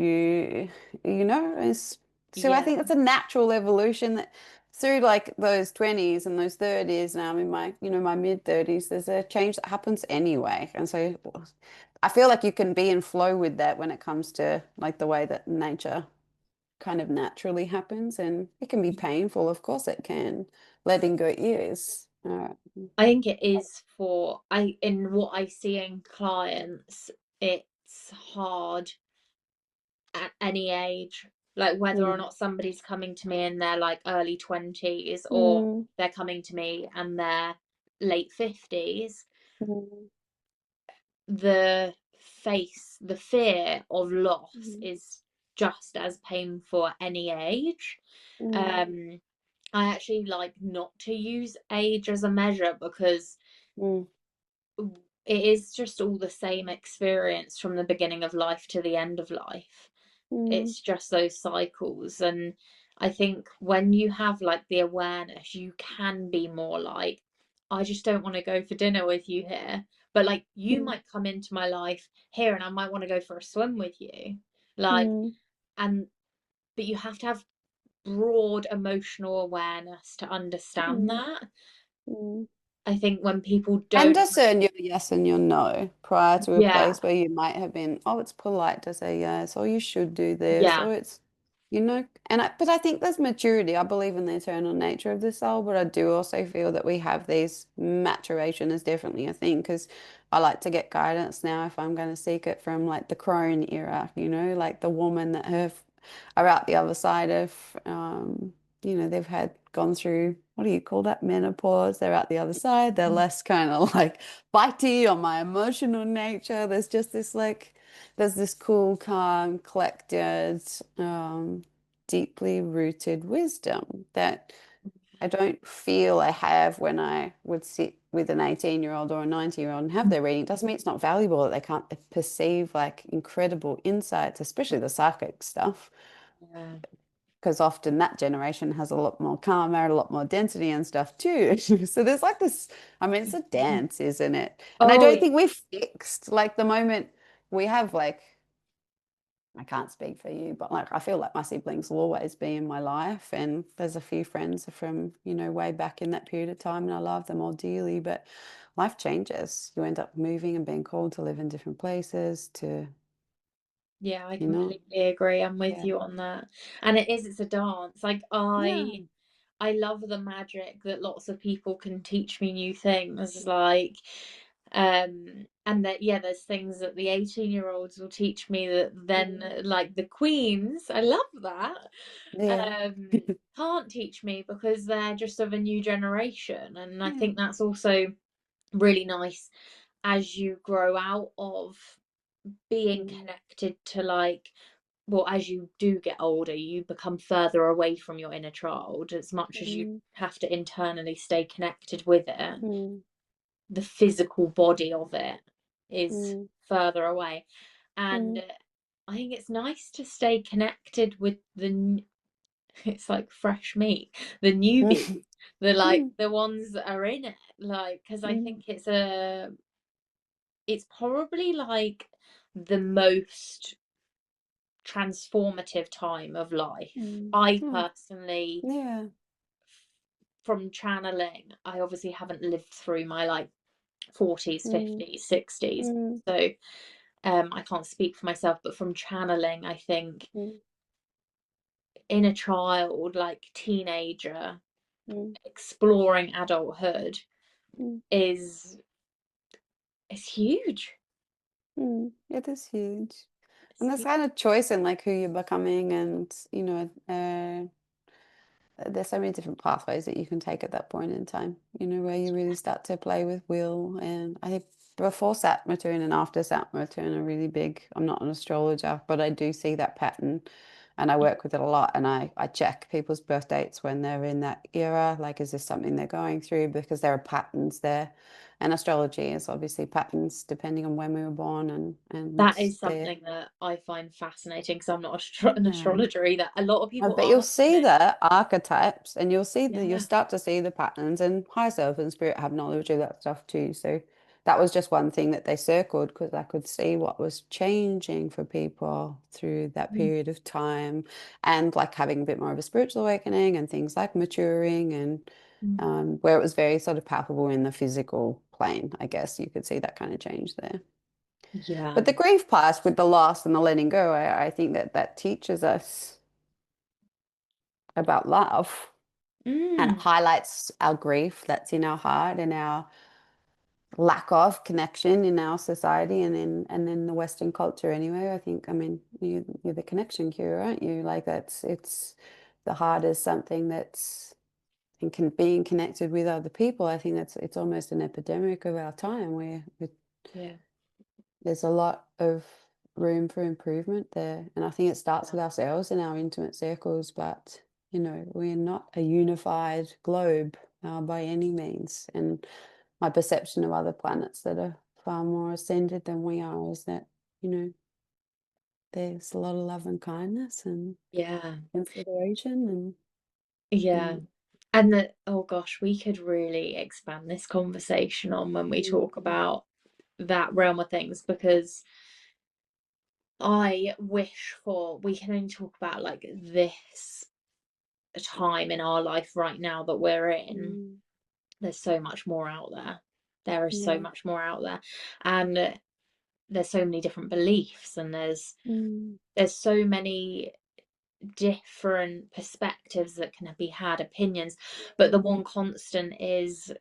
It's so I Yeah. think it's a natural evolution that through like those 20s and those 30s, now I'm in my mid 30s, there's a change that happens anyway. And so I feel like you can be in flow with that when it comes to like the way that nature kind of naturally happens, and it can be painful, of course it can. Letting go is. I think it is for I in what I see in clients, it's hard at any age, like whether or Mm, not somebody's coming to me in their like early 20s or mm, they're coming to me and their late 50s, mm, the fear of loss mm, is just as painful at any age. mm, um I actually like not to use age as a measure because mm. it is just all the same experience from the beginning of life to the end of life. Mm, It's just those cycles. And I think when you have like the awareness, you can be more like, I just don't want to go for dinner with you here. But like you mm, might come into my life here and I might want to go for a swim with you. Like, mm, and but you have to have broad emotional awareness to understand mm, that. mm. I think when people And don't, discern your yes and your no prior to a yeah, place where you might have been, oh, it's polite to say yes, or you should do this, yeah, or it's, but I think there's maturity. I believe in the eternal nature of the soul, but I do also feel that we have these maturation is definitely a thing because I like to get guidance now if I'm going to seek it from like the crone era, like the woman that have are out the other side of, they've had gone through, what do you call that, menopause. They're out the other side. They're less kind of like bitey on my emotional nature. There's just this like, there's this cool, calm, collected, deeply rooted wisdom that I don't feel I have when I would sit with an 18-year-old or a 90-year-old and have their reading. It doesn't mean it's not valuable that they can't perceive like incredible insights, especially the psychic stuff yeah, because often that generation has a lot more karma, a lot more density and stuff too. So there's like this, I mean, it's a dance, isn't it? And I oh don't yeah, think we're fixed. Like the moment we have like, I can't speak for you, but like I feel like my siblings will always be in my life. And there's a few friends from, way back in that period of time, and I love them all dearly. But life changes. You end up moving and being called to live in different places to, yeah, I you know, completely agree. I'm with yeah. you on that. And it's a dance. Like Yeah. I love the magic that lots of people can teach me new things. Like, and that yeah, there's things that the 18-year-olds will teach me that then Mm. like the queens, I love that. Yeah. Can't teach me because they're just of a new generation. And I Yeah. think that's also really nice as you grow out of being Mm, connected to like, well, as you do get older, you become further away from your inner child as much as you mm, have to internally stay connected with it. mm, The physical body of it is mm, further away. And mm, I think it's nice to stay connected with it's like fresh meat, the newbies, the like mm, the ones that are in it. Like, because I mm, think it's probably like the most transformative time of life. mm. I Oh, personally, yeah. from channeling, I obviously haven't lived through my like 40s, Mm, 50s, 60s. mm, So I can't speak for myself, but from channeling, I think mm, inner child, like teenager, mm, exploring adulthood mm, is huge. It is huge. It's And there's huge. kind of choice in like who you're becoming and, there's so many different pathways that you can take at that point in time, where you really start to play with will. And I think before Saturn and after Saturn are really big. I'm not an astrologer, but I do see that pattern and I work with it a lot. And I check people's birth dates when they're in that era. Like, is this something they're going through? Because there are patterns there. And astrology is obviously patterns depending on when we were born and That is there. something that I find fascinating because I'm not an Yeah. astrologer either. A lot of people But you'll ask see me. the archetypes and you'll Yeah. start to see the patterns and high self and spirit have knowledge of that stuff too. So that was just one thing that they circled because I could see what was changing for people through that Mm, period of time and like having a bit more of a spiritual awakening and things like maturing and mm. where it was very sort of palpable in the physical plane, I guess you could see that kind of change there. Yeah. But the grief part with the loss and the letting go, I think that that teaches us about love and Mm. highlights our grief that's in our heart and our lack of connection in our society and in the Western culture anyway. I think, I mean, you're the connection cure, aren't you? Like it's the heart is something that's and can being connected with other people. I think that's it's almost an epidemic of our time where Yeah. there's a lot of room for improvement there. And I think it starts Yeah. with ourselves and our intimate circles, but we're not a unified globe by any means. And my perception of other planets that are far more ascended than we are is that, you know, there's a lot of love and kindness and Yeah. consideration Yeah. and And that, oh gosh, we could really expand this conversation on when we mm, talk about that realm of things, because I wish for, we can only talk about like this time in our life right now that we're in. mm, There's so much more out there. There is so yeah, much more out there. And there's so many different beliefs, and mm, there's so many different perspectives that can be had, opinions, but the mm, one constant is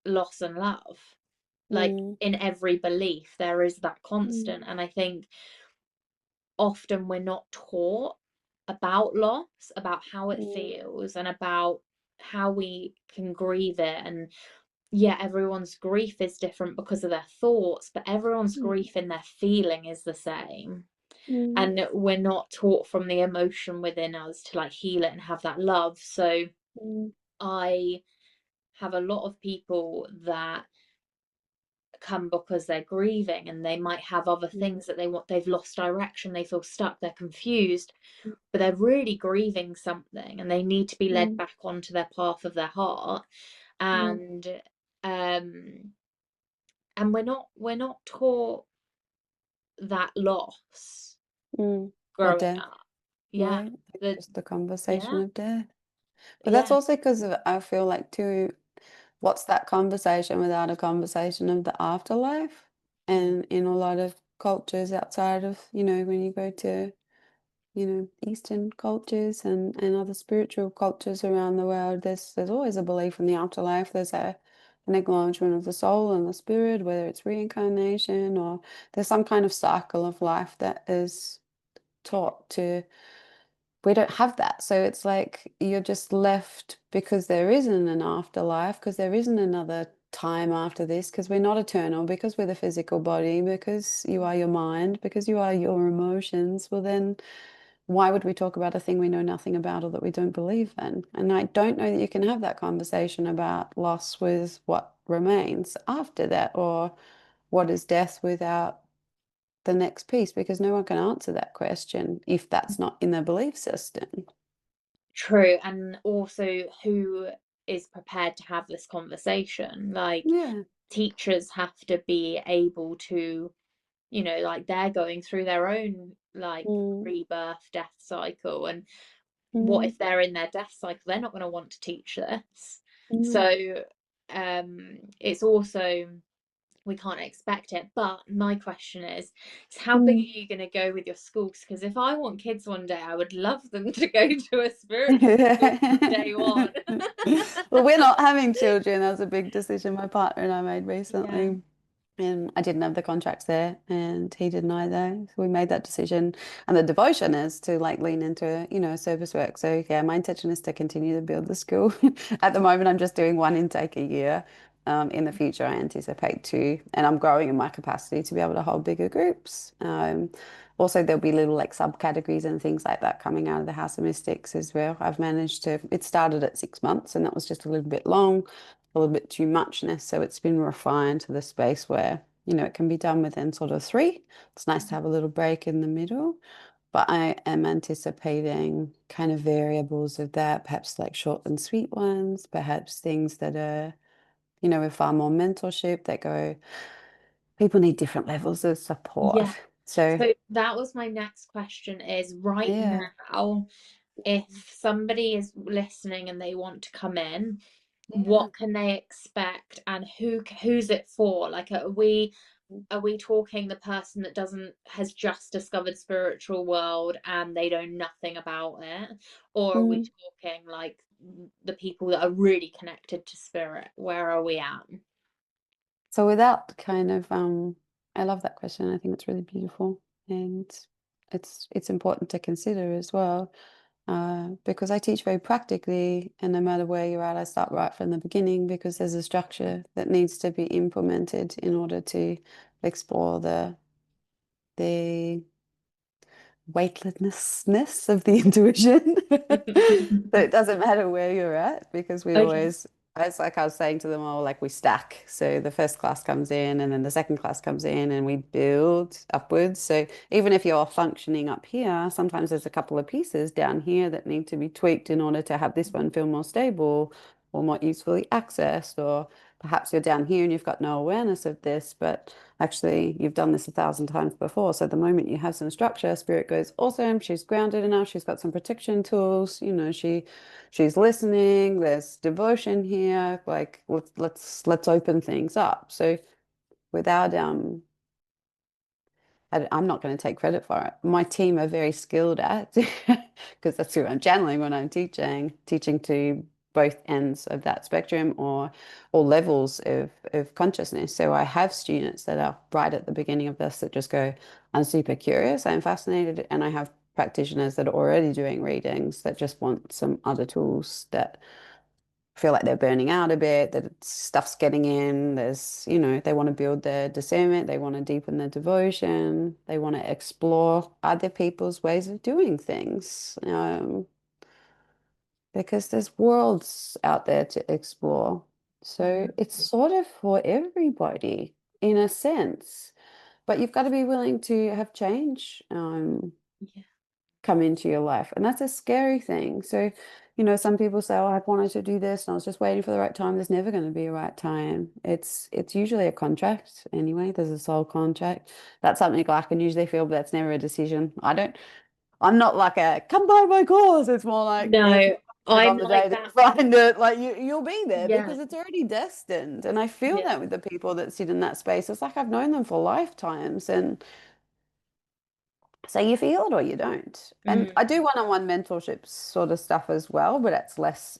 loss and love. Like mm, in every belief there is that mm, constant, and I think often we're not taught about loss, about how it mm, feels, and about how we can grieve it. And yeah, everyone's grief is different because of their thoughts, but everyone's mm, grief in their feeling is the same. mm, And we're not taught from the emotion within us to like heal it and have that love. So mm, I have a lot of people that come because they're grieving, and they might have other mm, things that they want, they've lost direction, they feel stuck, they're confused, but they're really grieving something, and they need to be led mm, back onto their path of their heart. mm, And um we're not taught that loss mm. Or growing death, up. Yeah. right? Like The just the conversation yeah, of death. But that's yeah. also because of, I feel like too, what's that conversation without a conversation of the afterlife? Mm. And in a lot of cultures outside of, you know, when you go to, you know, Eastern cultures and other spiritual cultures around the world, there's always a belief in the afterlife. There's an acknowledgement of the soul and the spirit, whether it's reincarnation or there's some kind of cycle of life that is taught to. We don't have that. So it's like you're just left because there isn't an afterlife, because there isn't another time after this, because we're not eternal, because we're the physical body, because you are your mind, because you are your emotions. Well, then why would we talk about a thing we know nothing about or that we don't believe in? And I don't know that you can have that conversation about loss with what remains after that, or what is death without the next piece, because no one can answer that question if that's not in their belief system. True. And also, who is prepared to have this conversation? Like, Yeah. teachers have to be able to, like they're going through their own like Mm, rebirth, death cycle. And what mm, if they're in their death cycle? They're not going to want to teach this. mm, So it's also, we can't expect it. But my question is how big are mm. you going to go with your schools? Because if I want kids one day, I would love them to go to a spiritual school from day one. Well, we're not having children. That was a big decision my partner and I made Yeah. recently. And I didn't have the contracts there, and he didn't either. So we made that decision. And the devotion is to like lean into, you know, service work. So yeah, my intention is to continue to build the school. At the moment, I'm just doing one intake a year. In the future, I anticipate two, and I'm growing in my capacity to be able to hold bigger groups. Also, there'll be little like subcategories and things like that coming out of the House of Mystics as well. I've managed to, it started at 6 months, and that was just a little bit long, a little bit too muchness. So it's been refined to the space where, you know, it can be done within sort of three. It's nice to have a little break in the middle. But I am anticipating kind of variables of that, perhaps like short and sweet ones, perhaps things that are, you know, with far more mentorship that go, people need different levels of support. Yeah. So, So that was my next question, is right yeah. now, if somebody is listening and they want to come in, Yeah. what can they expect, and who's it for? Like, are we talking the person that doesn't has just discovered spiritual world and they know nothing about it, or are we Mm. talking like the people that are really connected to spirit? Where are we at? So without kind of I love that question. I think it's really beautiful and it's important to consider as well. Because I teach very practically, and no matter where you're at, I start right from the beginning because there's a structure that needs to be implemented in order to explore the weightlessness of the intuition. So it doesn't matter where you're at because we Okay. always It's like I was saying to them all, like we stack. So the first class comes in and then the second class comes in and we build upwards. So even if you're functioning up here, sometimes there's a couple of pieces down here that need to be tweaked in order to have this one feel more stable or more usefully accessed. Or perhaps you're down here and you've got no awareness of this, but actually you've done this 1,000 times before. So the moment you have some structure, spirit goes, awesome, she's grounded enough, she's got some protection tools, she's listening, there's devotion here, like let's open things up. So without I'm not going to take credit for it. My team are very skilled at because that's who I'm channeling when I'm teaching to both ends of that spectrum or levels of consciousness. So I have students that are right at the beginning of this that just go, I'm super curious, I'm fascinated, and I have practitioners that are already doing readings that just want some other tools that feel like they're burning out a bit, that stuff's getting in. They want to build their discernment, they want to deepen their devotion, they want to explore other people's ways of doing things. Because there's worlds out there to explore. So Mm, it's sort of for everybody in a sense. But you've got to be willing to have change. yeah. Come into your life. And that's a scary thing. So, some people say, oh, I've wanted to do this and I was just waiting for the right time. There's never going to be a right time. It's usually a contract anyway. There's a soul contract. That's something I can usually feel, but that's never a decision. I'm not like a come buy my course. It's more like if No, you're it I'm on the day like that you that. find it, like you'll be there Yeah, because it's already destined. And I feel yeah. that with the people that sit in that space. It's like I've known them for lifetimes. And so you feel it or you don't. And I Mm, do one-on-one mentorship sort of stuff as well, but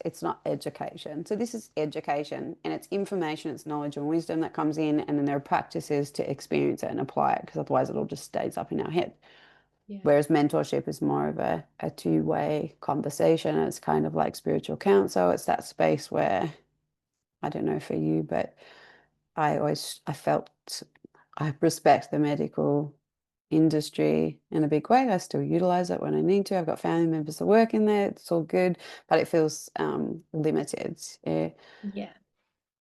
it's not education. So this is education and it's information, it's knowledge and wisdom that comes in, and then there are practices to experience it and apply it because otherwise it all just stays up in our head. yeah, Whereas mentorship is more of a two-way conversation. It's kind of like spiritual counsel. It's that space where, I don't know for you, but I felt I respect the medical industry in a big way. I still utilize it when I need to. I've got family members that work in there. It's all good, but it feels limited. Yeah. yeah.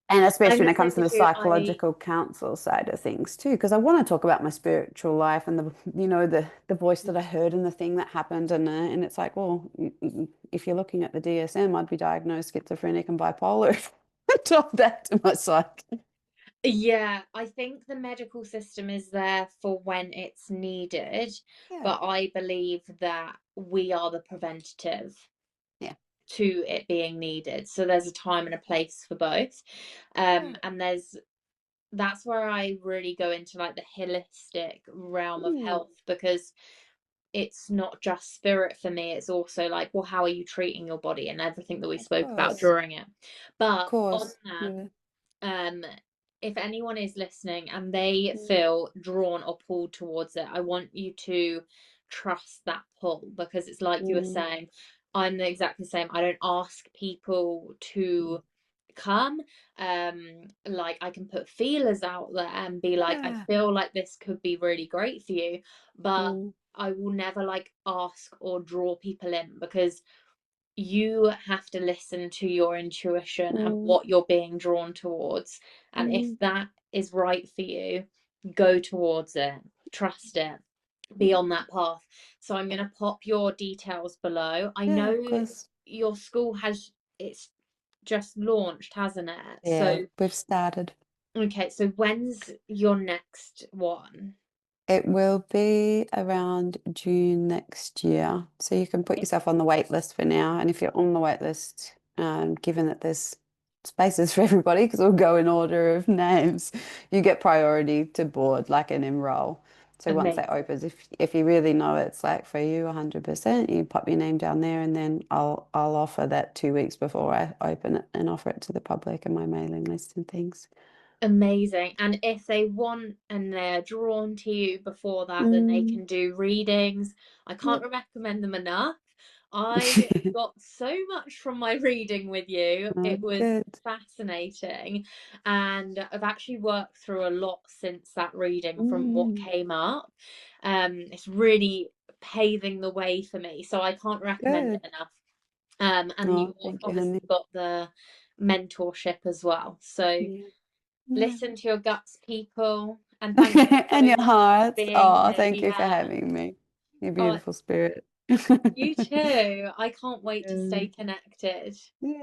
And I'm especially the when it same comes to the as you. I psychological counsel side of things too, because I want to talk about my spiritual life and the voice that I heard and the thing that happened, and it's like, well, if you're looking at the DSM, I'd be diagnosed schizophrenic and bipolar if I told that to my psych. Yeah, I think the medical system is there for when it's needed, Yeah, but I believe that we are the preventative yeah, to it being needed. So there's a time and a place for both. yeah. And that's where I really go into like the holistic realm of Mm, health, because it's not just spirit for me. It's also like, well, how are you treating your body and everything that we of spoke about course, during it. of But on course. that, Yeah. um if anyone is listening and they Mm, feel drawn or pulled towards it, I want you to trust that pull, because it's like you were mm, saying, I'm the exactly the same. I don't ask people to come. Like I can put feelers out there and be like, I yeah. feel like this could be really great for you, but Mm, I will never like ask or draw people in, because you have to listen to your intuition and mm, what you're being drawn towards. And if mm, that is right for you, go towards it, trust it, be mm. on that path. So I'm going to pop your details below. I Yeah, know of course. your school has, it's just launched, hasn't it? Yeah, So, we've started. okay, so when's your next one? It will be around June next year. So you can put yourself on the wait list for now. And if you're on the wait list, given that there's spaces for everybody, because we'll go in order of names, you get priority to board, like an enroll. So once that Amazing. opens, if you really know it's like for you 100%, you pop your name down there and then I'll offer that 2 weeks before I open it and offer it to the public and my mailing list and things. Amazing. And if they want and they're drawn to you before that, then they Mm, can do readings. I can't yep. recommend them enough. I got so much from my reading with you. Oh, It was good. fascinating. And I've actually worked through a lot since that reading from what Mm, came up. It's really paving the way for me. So I can't recommend good. it enough. And Oh, you've thank you, obviously honey. got the mentorship as well. So Yeah. Yeah. listen to your guts, people, and thank you And so your much for hearts. being Oh, here. thank you for Yeah. having me. You Oh, beautiful spirit. you too. I can't wait to Yeah. stay connected. Yeah.